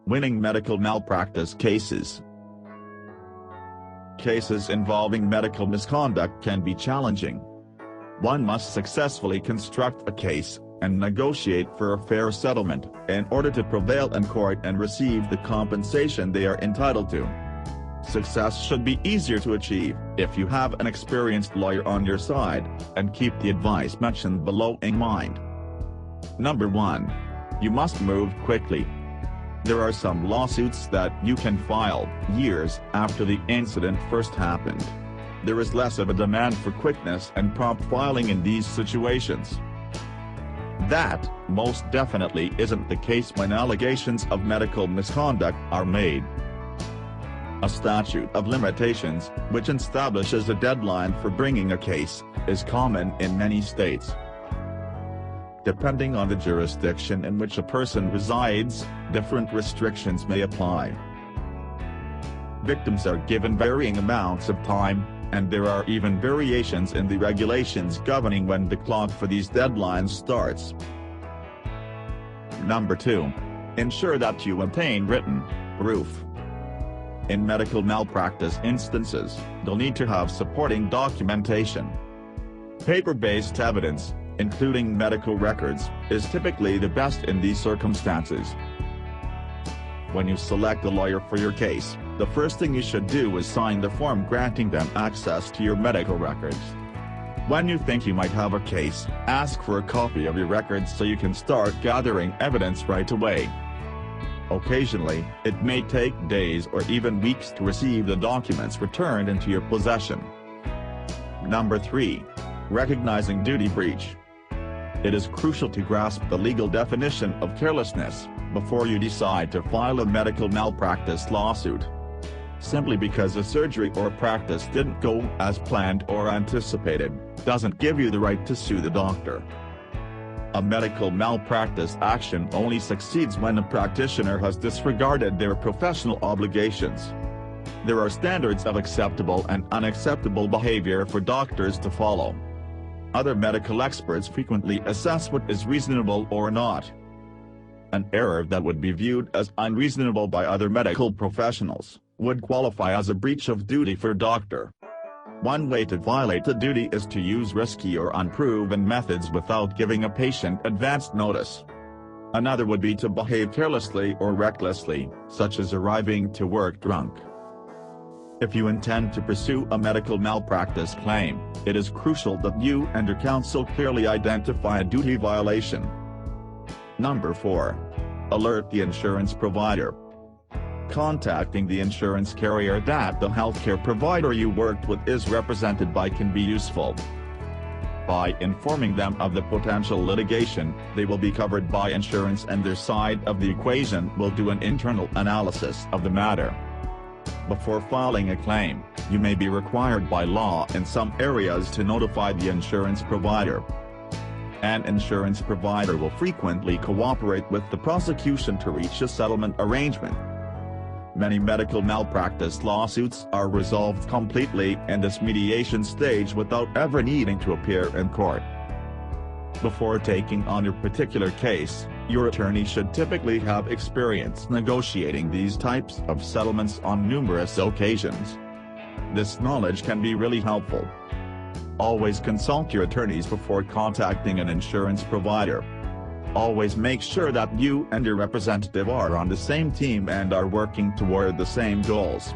Winning medical malpractice cases. Cases involving medical misconduct can be challenging. One must successfully construct a case and negotiate for a fair settlement in order to prevail in court and receive the compensation they are entitled to. Success should be easier to achieve if you have an experienced lawyer on your side, and keep the advice mentioned below in mind. Number 1. You must move quickly. There are some lawsuits that you can file years after the incident first happened. There is less of a demand for quickness and prompt filing in these situations. That most definitely isn't the case when allegations of medical misconduct are made. A statute of limitations, which establishes a deadline for bringing a case, is common in many states. Depending on the jurisdiction in which a person resides, different restrictions may apply. Victims are given varying amounts of time, and there are even variations in the regulations governing when the clock for these deadlines starts. Number 2. Ensure that you obtain written proof. In medical malpractice instances, you'll need to have supporting documentation. Paper-based evidence, including medical records, is typically the best in these circumstances. When you select a lawyer for your case, the first thing you should do is sign the form granting them access to your medical records. When you think you might have a case, ask for a copy of your records so you can start gathering evidence right away. Occasionally, it may take days or even weeks to receive the documents returned into your possession. Number 3. Recognizing duty breach. It is crucial to grasp the legal definition of carelessness before you decide to file a medical malpractice lawsuit. Simply because a surgery or practice didn't go as planned or anticipated, doesn't give you the right to sue the doctor. A medical malpractice action only succeeds when a practitioner has disregarded their professional obligations. There are standards of acceptable and unacceptable behavior for doctors to follow. Other medical experts frequently assess what is reasonable or not. An error that would be viewed as unreasonable by other medical professionals would qualify as a breach of duty for a doctor. One way to violate a duty is to use risky or unproven methods without giving a patient advance notice. Another would be to behave carelessly or recklessly, such as arriving to work drunk. If you intend to pursue a medical malpractice claim, it is crucial that you and your counsel clearly identify a duty violation. Number 4. Alert the insurance provider. Contacting the insurance carrier that the healthcare provider you worked with is represented by can be useful. By informing them of the potential litigation, they will be covered by insurance, and their side of the equation will do an internal analysis of the matter. Before filing a claim, you may be required by law in some areas to notify the insurance provider. An insurance provider will frequently cooperate with the prosecution to reach a settlement arrangement. Many medical malpractice lawsuits are resolved completely in this mediation stage without ever needing to appear in court. Before taking on your particular case, your attorney should typically have experience negotiating these types of settlements on numerous occasions. This knowledge can be really helpful. Always consult your attorneys before contacting an insurance provider. Always make sure that you and your representative are on the same team and are working toward the same goals.